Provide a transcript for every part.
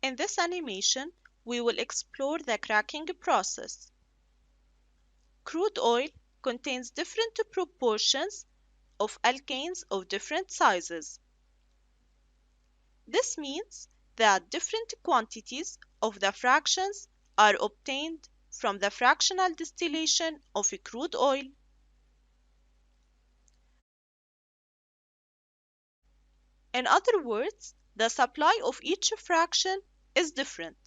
In this animation, we will explore the cracking process. Crude oil contains different proportions of alkanes of different sizes. This means that different quantities of the fractions are obtained from the fractional distillation of crude oil. In other words, the supply of each fraction is different.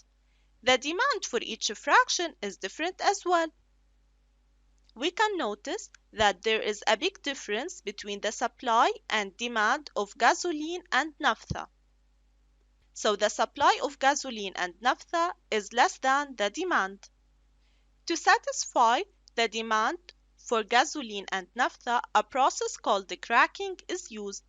The demand for each fraction is different as well. We can notice that there is a big difference between the supply and demand of gasoline and naphtha. So the supply of gasoline and naphtha is less than the demand. To satisfy the demand for gasoline and naphtha, a process called the cracking is used,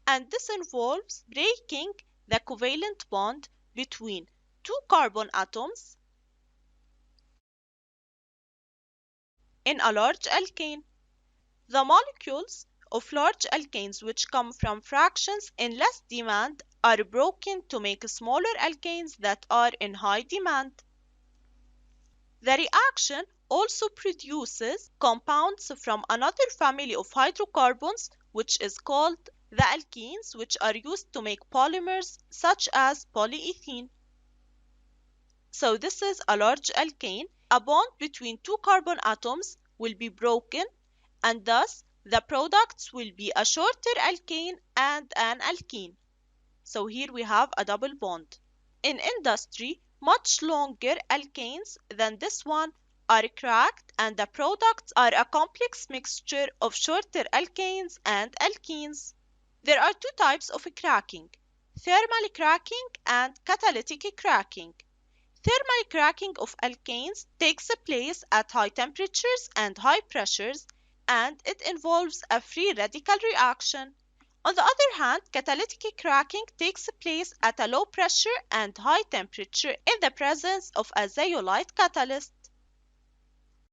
and this involves breaking the covalent bond between two carbon atoms in a large alkane. The molecules of large alkanes which come from fractions in less demand are broken to make smaller alkanes that are in high demand. The reaction also produces compounds from another family of hydrocarbons, which is called the alkenes, which are used to make polymers such as polyethylene. So this is a large alkane. A bond between two carbon atoms will be broken, and thus the products will be a shorter alkane and an alkene. So here we have a double bond. In industry, much longer alkanes than this one are cracked, and the products are a complex mixture of shorter alkanes and alkenes. There are two types of cracking: thermal cracking and catalytic cracking. Thermal cracking of alkanes takes place at high temperatures and high pressures, and it involves a free radical reaction. On the other hand, catalytic cracking takes place at a low pressure and high temperature in the presence of a zeolite catalyst.